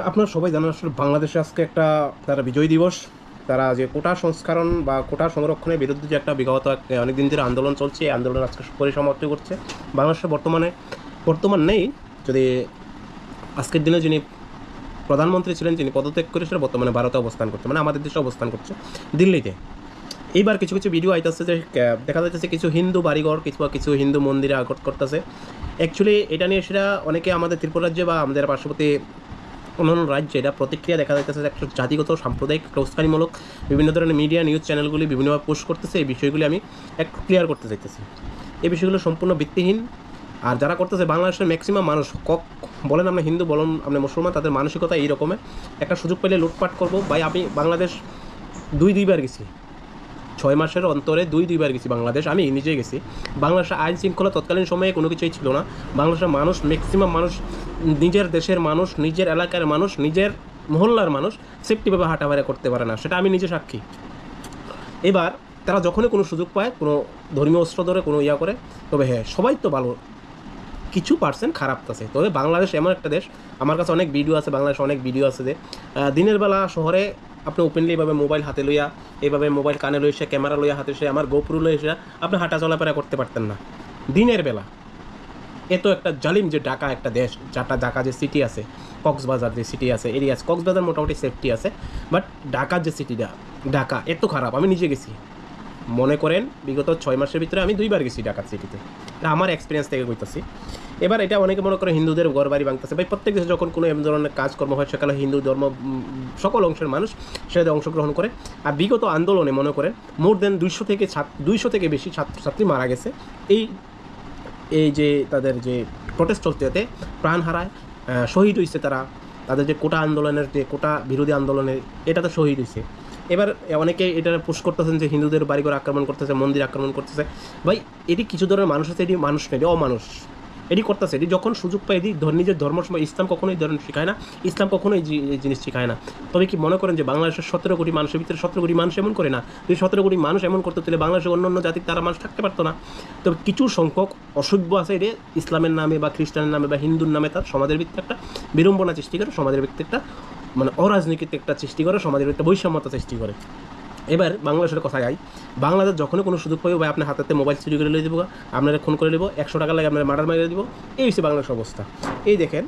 আপনারা সবাই জানেন আসলে বাংলাদেশে আজকে একটা তারা বিজয় দিবস। তারা যে কোটা সংস্করণ বা কোটা সংরক্ষণের বিরুদ্ধে যে একটা বিগত অনেকদিন ধরে আন্দোলন চলছে, এই আন্দোলন আজকে পরিসমাপ্তি করছে। বাংলাদেশে বর্তমান নেই, যদি আজকের দিনে যিনি প্রধানমন্ত্রী ছিলেন, যিনি পদত্যাগ করেছিলেন, বর্তমানে ভারতে অবস্থান করছে, মানে আমাদের দেশে অবস্থান করছে, দিল্লিতে। এইবার কিছু কিছু ভিডিও আইতেছে যে দেখা যাচ্ছে কিছু হিন্দু বাড়িঘর, কিছু হিন্দু মন্দিরে আগত করতেছে। অ্যাকচুয়ালি এটা নিয়ে সেটা অনেকে আমাদের ত্রিপুরা রাজ্যে বা আমাদের পার্শ্ববর্তী অন্যান্য রাজ্যে এটা প্রতিক্রিয়া দেখা যাইতেছে যে একটা জাতিগত সাম্প্রদায়িক উস্কানিমূলক বিভিন্ন ধরনের মিডিয়া নিউজ চ্যানেলগুলি বিভিন্নভাবে পোস্ট করতেছে। এই বিষয়গুলি আমি একটু ক্লিয়ার করতে চাইতেছি। এই বিষয়গুলো সম্পূর্ণ ভিত্তিহীন। আর যারা করতেছে, বাংলাদেশের ম্যাক্সিমাম মানুষ বলেন আমরা হিন্দু, বলেন আমরা মুসলমান, তাদের মানসিকতা এই রকমের। একটা সুযোগ পেলে লুটপাট করবো। ভাই, আমি বাংলাদেশ দুইবার গেছি, 6 মাসের অন্তরে দুইবার গেছি বাংলাদেশ, আমি নিজে গেছি। বাংলাদেশের আইন শৃঙ্খলা তৎকালীন সময়ে কোনো কিছুই ছিল না। বাংলাদেশের মানুষ, ম্যাক্সিমাম মানুষ, নিজের দেশের মানুষ, নিজের এলাকার মানুষ, নিজের মহল্লার মানুষ সেফটিভাবে হাঁটাফেরা করতে পারে না, সেটা আমি নিজে সাক্ষী। এবার তারা যখনই কোনো সুযোগ পায়, কোনো ধর্মীয় অস্ত্র ধরে, কোনো করে, তবে হ্যাঁ, সবাই তো ভালো, কিছু পার্সেন্ট খারাপ আছে। তবে বাংলাদেশ এমন একটা দেশ, আমার কাছে অনেক ভিডিও আছে, বাংলাদেশে অনেক ভিডিও আছে যে দিনের বেলা শহরে আপনি ওপেনলি এইভাবে মোবাইল হাতে লইয়া, এইভাবে মোবাইল কানে লইসে, ক্যামেরা লইয়া হাতে সে, আমার গোপুরু লইসে আপনি হাঁটা চলাফেরা করতে পারতেন না দিনের বেলা। এত একটা জালিম যে ঢাকা একটা দেশ, ঢাকা যে সিটি আছে, কক্সবাজার যে সিটি আছে, এরিয়া আছে, কক্সবাজার মোটামুটি সেফটি আছে, বাট ঢাকার যে সিটিটা, ঢাকা এত খারাপ। আমি নিজে গেছি, মনে করেন বিগত 6 মাসের ভিতরে আমি দুইবার গেছি ঢাকা সিটিতে, এটা আমার এক্সপিরিয়েন্স থেকে কইতাছি। এবার এটা অনেকে মনে করে হিন্দুদের ঘর বাড়ি ভাঙতেছে। ভাই, প্রত্যেক দেশে যখন কোনো এমন ধরনের কাজকর্ম হয়, সেখানে হিন্দু ধর্ম সকল অংশের মানুষ সেটাতে অংশগ্রহণ করে। আর বিগত আন্দোলনে মনে করেন মোর দেন 200 থেকে বেশি ছাত্রছাত্রী মারা গেছে। এই এই যে তাদের যে প্রটেস্ট চলতে যেতে প্রাণ হারায়, শহীদ হয়েছে তারা, তাদের যে কোটা আন্দোলনের, যে কোটা বিরোধী আন্দোলনের, এটাতে শহীদ হয়েছে। এবার অনেকে এটা পোস্ট করতেছেন যে হিন্দুদের বাড়িঘর আক্রমণ করতেছে, মন্দির আক্রমণ করতেছে। ভাই, এটি কিছু ধরনের মানুষ আছে, এটি মানুষ নেই, এটি অমানুষ। এটি করতেছে, এটি যখন সুযোগ পায়, এটি নিজের ধর্ম সময়, ইসলাম কখনোই ধরেন শেখায় না, ইসলাম কখনোই এই জিনিস শেখায় না। তবে কি মনে করেন যে বাংলাদেশের 17 কোটি মানুষের ভিতরে 17 কোটি মানুষ এমন করে না? যদি 17 কোটি মানুষ এমন করতে, তাহলে বাংলাদেশের অন্য জাতির তারা মানুষ থাকতে পারতো না। তবে কিছু সংখ্যক অসভ্য আছে, এটি ইসলামের নামে বা খ্রিস্টানের নামে বা হিন্দুর নামে তার সমাজের ভিত্তিতে একটা বিড়ম্বনা সৃষ্টি করে, সমাজের ভিত্তিতে একটা মানে অরাজনীতিতে একটা সৃষ্টি করে, সমাজের একটা বৈষম্যতা সৃষ্টি করে। এবার বাংলাদেশের কথা গাই, বাংলাদেশ যখনই কোনো সুযোগ পাইব, ভাই আপনার হাতে মোবাইল চুরি করে লিয়ে দেবো, আপনারা খুন করে দেবো, 100 টাকা লাগে আপনারা মার্ডার মারিয়ে দিব। এই হচ্ছে বাংলাদেশ অবস্থা। এই দেখেন,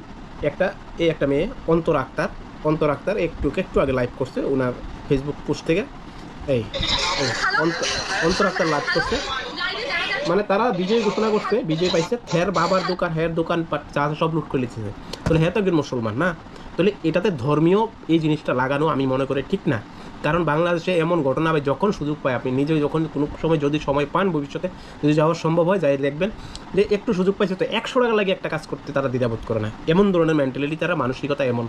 একটা মেয়ে অন্তর আক্তার একটু আগে লাইভ করছে ওনার ফেসবুক পোস্ট থেকে। এই অন্তর আক্তার লাইভ করছে, মানে তারা বিজয় ঘোষণা করছে, বিজয় পাইছে, হের বাবার দোকান, হের দোকান চা সব লুট করে লিখেছে। তাহলে হ্যাঁ তো একজন মুসলমান না? তাহলে এটাতে ধর্মীয় এই জিনিসটা লাগানো আমি মনে করি ঠিক না। কারণ বাংলাদেশে এমন ঘটনা হবে, যখন সুযোগ পায়, আপনি নিজে যখন কোনো সময় যদি সময় পান, ভবিষ্যতে যদি যাওয়া সম্ভব হয়, যাই দেখবেন যে একটু সুযোগ পাইছে তো 100 টাকা লাগে একটা কাজ করতে তারা দ্বিধাবোধ করে না। এমন ধরনের মেন্টালিটি, তারা মানসিকতা এমন।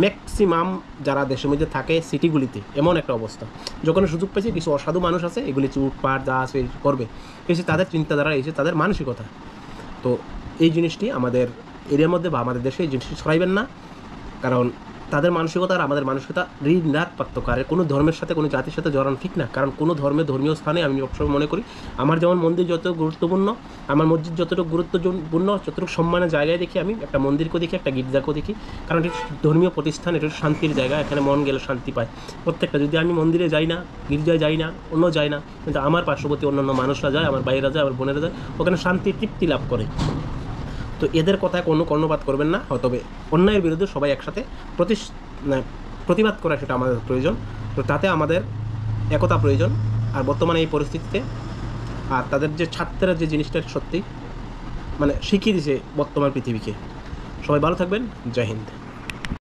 ম্যাক্সিমাম যারা দেশের মধ্যে থাকে সিটিগুলিতে এমন একটা অবস্থা, যখন সুযোগ পাইছে কিছু অসাধু মানুষ আছে, এগুলি চুটপাট যা আছে করবে, এসে তাদের চিন্তাধারা, এসে তাদের মানসিকতা। তো এই জিনিসটি আমাদের এরিয়ার মধ্যে বা আমাদের দেশে এই জিনিসটি ছড়াইবেন না। কারণ তাদের মানসিকতা আর আমাদের মানসিকতা রাত পার্থক্য। আর কোনো ধর্মের সাথে, কোনো জাতির সাথে জড়ানো ঠিক না। কারণ কোনো ধর্মীয় স্থানে আমি সবসময় মনে করি, আমার যেমন মন্দির যতটুকু গুরুত্বপূর্ণ, আমার মসজিদ যতটুকু গুরুত্বপূর্ণ, যতটুকু সম্মানের জায়গায় দেখি, আমি একটা মন্দিরকেও দেখি, একটা গির্জাকেও দেখি। কারণ এটি ধর্মীয় প্রতিষ্ঠান, এটা শান্তির জায়গা, এখানে মন গেলে শান্তি পায় প্রত্যেকটা। যদি আমি মন্দিরে যাই না, গির্জায় যাই না, অন্য যাই না, কিন্তু আমার পার্শ্ববর্তী অন্যান্য মানুষরা যায়, আমার ভাইয়েরা যায়, আমার বোনেরা যায়, ওখানে শান্তি তৃপ্তি লাভ করে। তো এদের কথায় কোনো কর্ণপাত করবেন না। তবে অন্যায়ের বিরুদ্ধে সবাই একসাথে প্রতিবাদ করা, সেটা আমাদের প্রয়োজন। তো তাতে আমাদের একতা প্রয়োজন। আর বর্তমানে এই পরিস্থিতিতে আর তাদের যে ছাত্ররা যে জিনিসটা সত্যি মানে শিখিয়ে দিয়েছে বর্তমান পৃথিবীকে। সবাই ভালো থাকবেন। জয় হিন্দ।